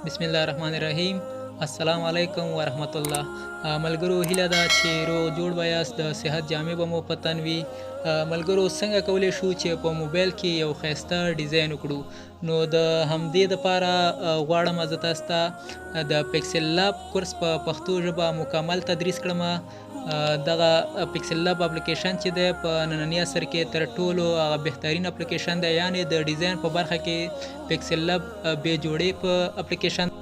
बिस्मिल्लाहिर्रहमानिर्रहीम। अस्सलामु अलैकुम वरहमतुल्लाह। मलګرو هیله ده چې روغ جوړ به یاست، د صحت جامې به مو په تن وي. ملګرو څنګه کولی شو چې په موبایل کې یو ښایسته ډیزاین وکړو؟ نو د همدې دپاره غواړم زه تاسو ته د پکسل لاب کورس په پښتو ژبه مکمل تدریس کړم. دغه پکسل لاب اپلیکیشن چې دی په ننني عصر کې تر ټولو هغه بهترین اپلیکیشن دی، یعنې د ډیزاین په برخه کې پکسل لاب بې جوړې په اپلیکیشن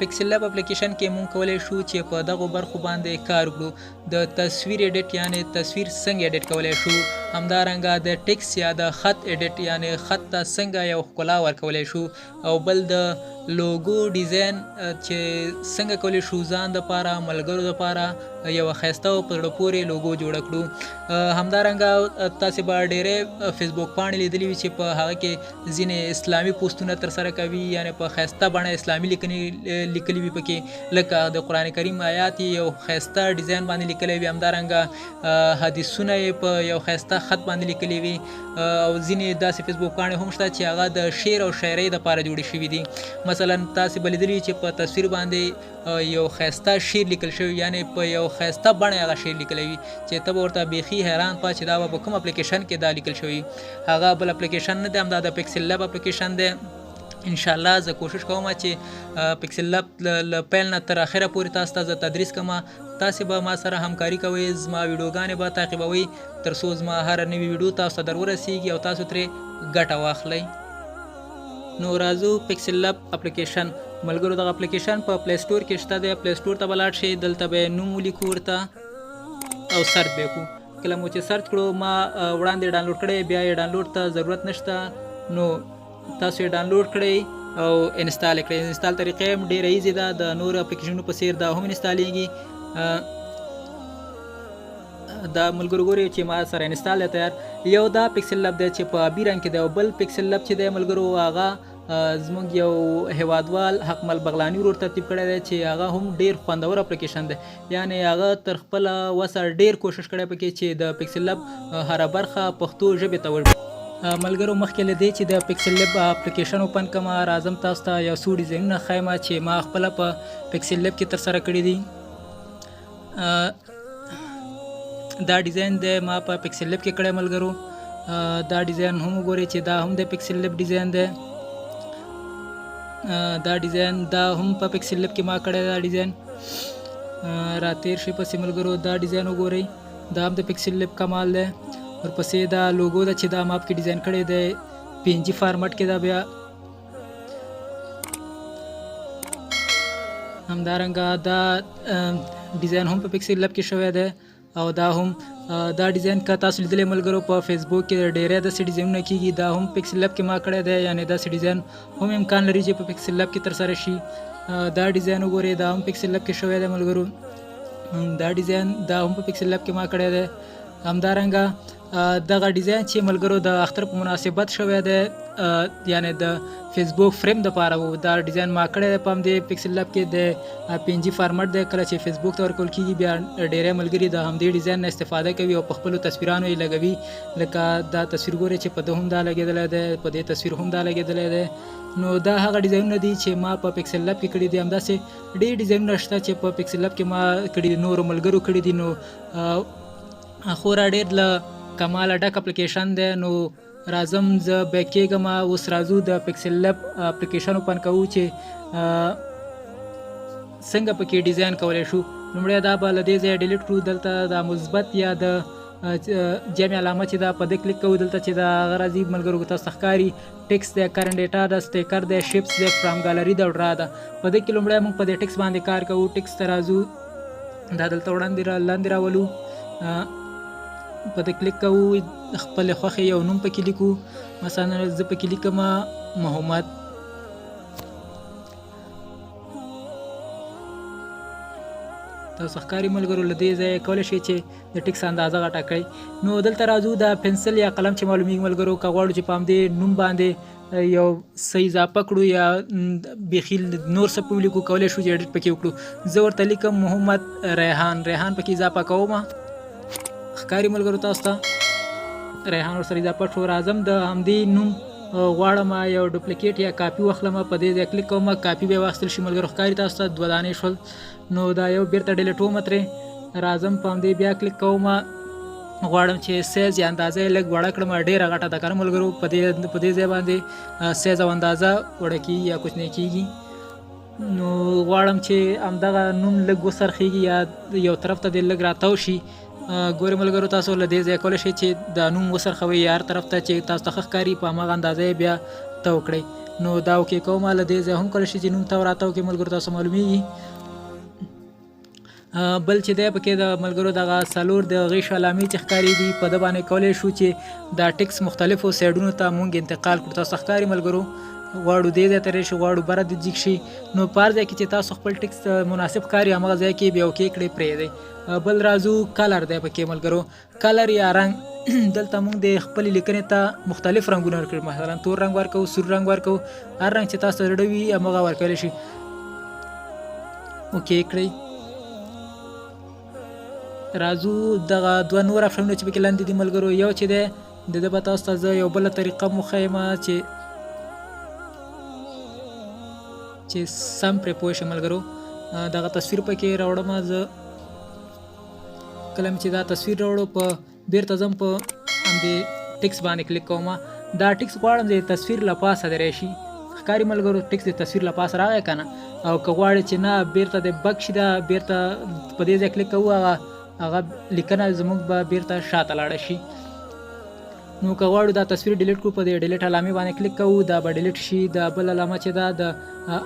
پکسل لاب اپلیکیشن کې مونږ کولی شو چې په دغو برخو باندې کار وکړو. د تصویر ایډیټ یعنې تصویر څنګه ایډیټ کولی شو، همدارنګه د ټکس یا د خط ایډیټ یعنې خط ته څنګه یو ښکلا ورکولی شو، او بل د لوګو ډیزاین چې څنګه کولی شو ځان دپاره ملګرو دپاره یوه ښایسته او په زړه پورې لوګو جوړه کړو. همدارنګه تاسې به ډېری فیسبوک پاڼې لیدلي وي چې په هغه کې ځینې اسلامي پوسټونه ترسره کوي، یعنې په ښایسته بڼه اسلامي لیکنې لیکلي وي پکې، لکه د قرآن کریم آیات یې یو ښایسته ډیزاین باندې لیکلی وي، همدارنګه حدیثونه یې په یو ښایسته خط باندې لیکلي وي، او ځینې داسې فیسبوک پاڼې هم شته چې هغه د شعر او شاعرۍ دپاره جوړې شوي دي. مثلا تاسې به لیدلي چې په تصویر باندې یو ښایسته شعر لیکل شوی، یعنې په یو ښایسته بڼه هغه شعر لیکلی وي چې ته به ورته بیخي حیران پات چې دا به په کوم اپلیکیشن کې دا لیکل شوي. هغه بل اپلیکیشن نه دی، همدا د پکسل لاب اپلیکیشن دی. انشاءالله زه کوشش کوم چې پکسل لاب له پیل نه تر اخره پورې تاسو ته زه تدریس کوم. تاسې به ما سره همکاري کوئ، زما ویډیوګانې به تعقیبوئ تر څو زما هره نوې ویډیو تاسو ته در ورسیږي او تاسو ترې ګټه واخلئ. نو راځو پکسل لاب اپلیکیشن. ملګرو دغه اپلیکیشن په پلی سټور کې شته دی. پلی سټور ته به لاړ شئ، دلته به نوم ولیکو ورته او سرچ به یې کړو. کله مو چې سرچ کړو، ما وړاندې ډاونلوډ کړی، بیا یې ډاونلوډ ته ضرورت نشته، نو تاسو یې ډاونلوډ کړئ او انسټال یې کړئ. انسټال طریقه هم ډېره ایزي ده، د نورو اپلیکیشنونو په څیر دا هم انسټالیږي. دا ملګرو ګورئ چې ما سره انسټال دی تیار. یو دا پکسل لاب دی چې په آبي رنګ کې دی، او بل پکسل لاب چې دی ملګرو هغه زموږ یو هیوادوال حقمل بغلاني ورور ترتیب کړی دی چې هغه هم ډېر خوندور اپلیکیشن دی، یعنې هغه تر خپله وسه ډېر کوشش کړی پکې چې د پکسل لاب هره برخه پښتو ژبې ته ور ملګرو. مخکې له دې چې د پکسل لاب اپلیکیشن اوپن کړم، راځم تاسو ته یو څو ډیزاینونه ښیم چې ما خپله په پکسل لاب کې ترسره کړي دي. دا ډیزاین دی ما په پکسل لاب کې کړی ملګرو. دا ډیزاین هم وګورئ چې دا هم د پکسل لاب ډیزاین دی. دا ډیزاین دا هم په پکسل لاب کې ما کړی دا ډیزاین. را تیر شي پسې ملګرو دا ډیزاین وګورئ، دا هم د پکسل لاب کمال دی. ورپسې دا لوګو ده چې دا ما پکې ډیزاین کړی دی، PNG فارمټ کې ده. بیا همدارنګه دا ډیزاین هم په پکسل لاب کې شوی دی، او دا هم دا ډیزاین که تاسو لیدلی ملګرو په فیسبوک کې ډېری داسې ډیزاینونه کېږي، دا هم پکسل لاب کې ما کړی دی، یعنې داسې ډیزاین هم امکان لري چې په پکسل لاب کې ترسره شي. دا ډیزاین وګورئ، دا هم پکسل لاب کې شوی دی ملګرو. دا ډیزاین دا هم په پکسل لاب کې ما کړی دی. همدارنګه دغه ډیزاین چې ملګرو د اختر په مناسبت شوی دی، یعنې د فیسبوک فریم دپاره و. دا ډیزاین ما کړی دی په همدې پکسل لاب کې. د PNG فارمټ دی، کله چې فیسبوک ته ورکول کېږي بیا ډېری ملګري د همدې ډیزاین نه استفاده کوي او په خپلو تصویرانو یې لګوي. لکه دا تصویر ګورئ چې په ده هم دا لګېدلی دی، په دې تصویر هم دا لګېدلی دی. نو دا هغه ډیزاینونه دي چې ما په پکسل لاب کې کړي دي. همداسې ډېر ډیزاینونه شته چې په پکسل لاب کې ما کړي دي، نورو ملګرو کړي دي. نو خورا ډېر له کماله ډک اپلیکیشن دی. نو راځم زه بیک کېږم، اوس راځو د پکسل لاب اپلیکیشن اوپن کوو چې څنګه پکې ډیزاین کولی شو. لومړی دا به له دې ځایه ډیلیټ کړو. دلته دا مثبت یا د جمع علامه چې دا په دې کلیک کوو، دلته چې دا هغه راځي ملګرو ته ښکاري ټکس دی، کرنټ ډیټا ده، سټیکر دی، شیپس دی، فرام ګالري ده، ډرا ده. په دې کې لومړی موږ په دې ټکس باندې کار کوو. ټکس ته راځو، دا دلته لاندې راولو، په دې کلیک کوو، خپلې خوښې یو نوم پکې لیکو. مثلا زه پکې لیکم محمد. تاسو ښکاري ملګرو له دې ځایه کولی شئ چې د ټکس اندازه غټه کړئ. نو دلته راځو، دا پنسل یا قلم چې معلومیږي ملګرو، که غواړو چې په همدې نوم باندې یو څه اضافه کړو یا بیخي نور څه په ولیکو، کولی شو چې ایډیټ پکې وکړو. زه ورته لیکم محمد ریحان پکې اضافه کوم. ښکاري ملګرو تاسو ته ریحان ورسره اضافه شو. راځم د همدې نوم غواړم یو ډوپلیکیټ یا کاپي واخلم، په دې ځای کلیک کوم، کاپي به واخیستل شي ملګرو. ښکاري تاسو ته 2 دانې شول. نو دا یو بیرته ډیلیټوم ترې، راځم په همدې بیا کلیک کوم. غواړم چې سایز یا اندازه یې لږ وړه کړم، ډېره غټه ده که نه ملګرو. په دې ځای باندې سایز او اندازه وړه کېږي یا کوچنۍ کېږي. نو غواړم چې همدغه نوم لږ وڅرخېږي یا یو طرف ته دې لږ راتاو شي. ګورئ ملګرو، تاسو له دې ځایه کولی شئ چې دا نوم وڅرخوئ یا هر طرف ته چې تاسو ته ښه ښکاري په هماغه اندازه یې بیا تاو کړئ. نو دا اوکې کوم. له دې ځایه هم کولی شئ چې نوم تاو راتاو کړئ ملګرو، تاسو معلومیږي. بل چې دی پکې د ملګرو دغه 4 د غیش علامې چې ښکاري دي، په ده باندې کولی شو چې دا ټکس مختلفو سایډونو ته مونږ انتقال کړو. تاسو ښکاري ملګرو، غواړو دې ځای ته راشي، غواړو بره دې جګ شي. نو په هر ځای کې چې تاسو خپل ټکس مناسب ښکاري هماغه ځای کې بیا اوکې کړئ، پرېږدئ. بل راځو کلر دی پکې ملګرو، کلر یا رنګ. دلته مونږ د خپلې لیکنې ته مختلف رنګونه ورکړي، مثلا تور رنګ ورکوو، سور رنګ ورکوو، هر رنګ چې تاسو زړه وي هماغه ورکولی شي. اوکې کړئ. راځو دغه 2 نور آپشنونه چې پکې لاندې دي ملګرو. یو چې دی د ده به تاسو ته زه یو بله طریقه وښیم چې سم پرې پوه شئ ملګرو. دغه تصویر پکې راوړم زه. کله چې دا تصویر راوړو، په بیرته ځم په همدې ټکس باندې کلیک کوم. دا ټکس غواړم د تصویر له پاسه دی راشي. ښکاري ملګرو، ټکس د تصویر له پاسه راغی که نه. او که غواړئ چې نه بیرته د بک شي، دا بیرته په دې ځای کلیک کوو، هغه لیکنه زموږ به بیرته شاته لاړه شي. نو که غواړو دا تصویر ډیلیټ کړو، په دې ډیلیټ علامې باندې کلیک کوو، دا به ډیلیټ شي. دا بل علامه چې ده د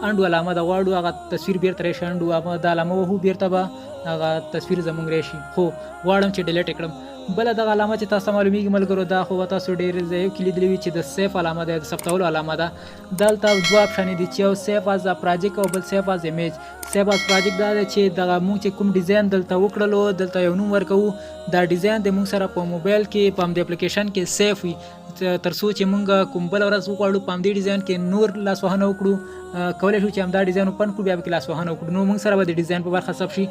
انډو علامه ده، غواړو هغه تصویر بیرته راشي انډو، دا علامه وهو بیرته به هغه تصویر زموږ راشي. خو غواړم چې ډیلیټ یې کړم. بله دغه علامه چې تاسو ته معلومیږي ملګرو، دا خو به تاسو ډېر ځایو کې لیدلي وي چې د سیف علامه ده، د ثبتولو علامه ده. دلته 2 آپشنې دي چې یو سیف از پراجیکټ او بل سیف از ایمیج. سیف از پراجیکټ دا دی چې دغه مونږ چې کوم ډیزاین دلته وکړلو، دلته یو نوم ورکوو، دا ډیزاین د مونږ سره په موبایل کې په همدې اپلیکیشن کې سیف وي، تر څو چې مونږ کوم بله ورځ وغواړو په همدې ډیزاین کې نور لاسوهنه وکړو، کولی شو چې همدا ډیزاین اوپن کړو، بیا پکې لاسوهنه وکړو، نو مونږ سره به د ډیزاین په برخه ثبت شي.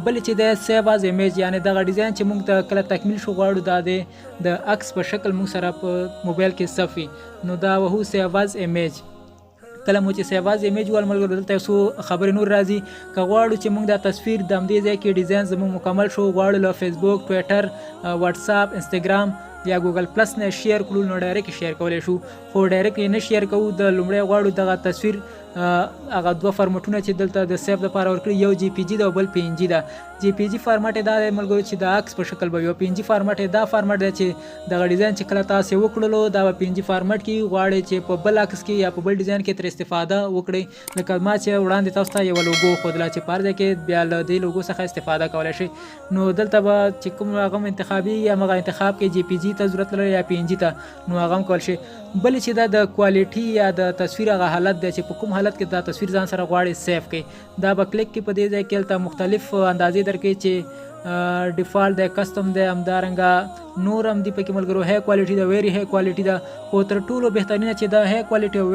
بل چې دی سیف از ایمیج، یعنې دغه ډیزاین چې مونږ ته کله تکمیل شو غواړو دا د عکس په شکل مونږ سره په موبایل کې ثبت وي، نو دا وهو سیف از ایمیج. کله مو چې سیف از ایمیج وویل ملګرو، دلته یو څو خبرې نور راځي. که غواړو چې مونږ دا تصویر د همدې ځای کې ډیزاین زموږ مکمل شو، غواړو له فیسبوک، ټویټر، واتساپ، انسټاګرام یا ګوګل پلس نه شیر کړو، نو ډایرکټ شیر کولی شو. خو ډایرکټ یې نه شیر کوو. د لومړی غواړو دغه تصویر هغه 2 فارمټونه چې دلته د سیف دپاره ورکړي، یو جی پی جي ده او بل پی ان جي ده. جی پی جي فارمټ یې دا دی ملګرو چې د عکس په شکل به وي، او پی ان جي فارمټ یې دا فارمټ دی چې دغه ډیزاین چې کله تاسو یې وکړلو دا به پی ان جي فارمټ کې غواړئ چې په بل عکس کې یا په بل ډیزاین کې ترې استفاده وکړئ. لکه ما چې وړاندې تاسو ته یوه لوګو ښودله چې په هر ځای کې بیا له دې لوګو څخه استفاده کولی شئ. نو دلته به چې کوم هغه انتخابي یا هغه انتخاب کې جی پی جي ته ضرورت لري یا پی ان جي ته، نو هغه هم کولی شئ. بل چې دا د کوالټي یا د تصویر هغه حالت دی چې په کوم حالت کې دا تصویر ځان سره غواړئ سیف کړئ، دا به کلیک کې په دې ځای کې هلته مختلف اندازې درکوي چې ډیفالټ دی، کسټم دی، همدارنګه نور هم دي پکې ملګرو. های کوالټي ده، ویری های کوالټي ده، خو تر ټولو بهترینه چې دا های کوالټي او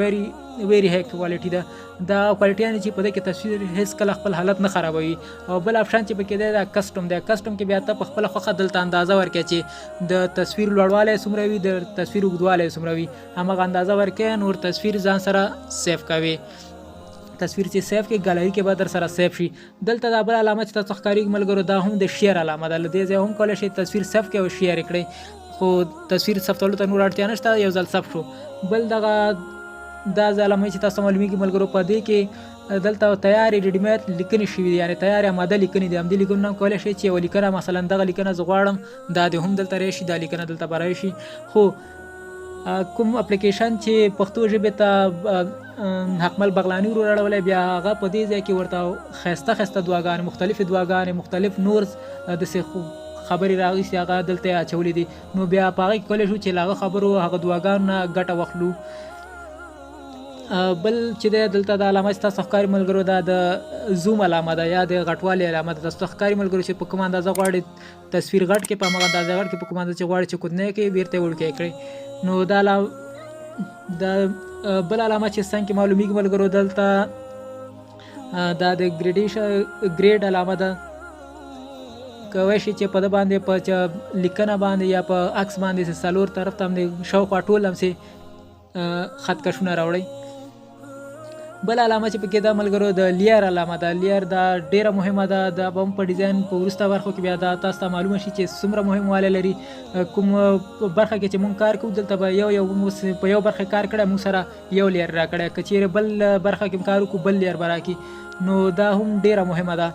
ویری های کوالټي ده. دا کوالټي یعنې چې په دې کې تصویر هیڅ کله خپل حالت نه خرابوي. او بل آپشن چې پکې دی دا کسټم دی. کسټم کې بیا ته په خپله خوښه دلته اندازه ورکړې چې د تصویر لوړوالی څومره وي، د تصویر اوږدوالی څومره وي، هماغه اندازه ورکړې، نور تصویر ځان سره سیف کوي. تصویر چې سیف کې ګالري کې به در سره سیف شي. دلته دا بل علامه چې تاسو ښکارېږي ملګرو، دا هم د شیر علامه ده. له دې ځایه هم کولی شئ تصویر سیف کړئ او شیر یې کړئ، خو تصویر ثبتولو ته نور اړتیا نشته، یو ځل ثبت شو. بل دغه دا علامه چې تاسو معلومیږي ملګرو، په دې کې دلته تیارې ریډیمیډ لیکنې شوي دي، یعنې تیارې اماده لیکنې دي. همدې لیکنو هم کولی شئ چې یوه لیکنه مثلا دغه لیکنه زه غواړم دا دې هم دلته راشي، دا لیکنه دلته به راشي. خو کوم اپلیکیشن چې پښتو ژبې ته حقمل بغلاني ور اړولی، بیا هغه په دې ځای کې ورته ښایسته ښایسته دعاګانې، مختلفې دعاګانې، مختلف نور داسې خبرې راغیستې هغه دلته یې اچولې دي. نو بیا په هغه کې کولی شو چې له هغه خبرو هغه دعاګانو نه ګټه واخلو. بل چې دی دلته د علامه چې تاسو ښکاري ملګرو، دا د زوم علامه ده یا د غټوالي علامه ده. تاسو ښکاري ملګرو چې په کومه اندازه غواړئ تصویر غټ کړئ، په هماغه اندازه غټ کړئ، په کومه اندازه چې غواړئ چې کوچنی کړئ بیرته یې وړوکی کړئ. نو دا بل علامه چې څنګه کې معلومیږي ملګرو، دلته دا د ګریډ علامه ده. کولی شي چې په ده باندې په لیکنه باندې یا په عکس باندې 4 طرف ته همدې شاوخوا ټول همسې خط کشونه راوړئ. بل علامه چې پکې دا ملګرو د لیر علامه ده. لیر دا ډیره مهمه ده. دا به هم په ډیزاین په وروسته برخو کې بیا دا تاسو ته معلومه شي چې څومره مهموالی لري. کوم برخه کې چې مونږ کار کوو دلته به یو په یو برخه کار کړی مونږ سره یو لیر راکړی، که چیرې بل برخه کې کار وکړو بل لیر به راکړي. نو دا هم ډیره مهمه ده.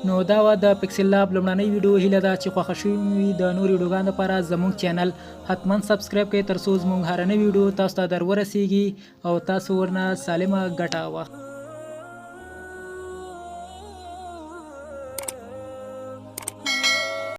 نو دا وه د پکسل لاب لومړنۍ ویډیو. هیله ده چې خوښه شوې وي. د نورو ویډیوګانو لپاره زموږ چینل حتما سبسکرایب کړئ تر څو زموږ هرنۍ ویډیو تاسو ته در ورسیږي او تاسو ورنه سالمه ګټه واخلئ.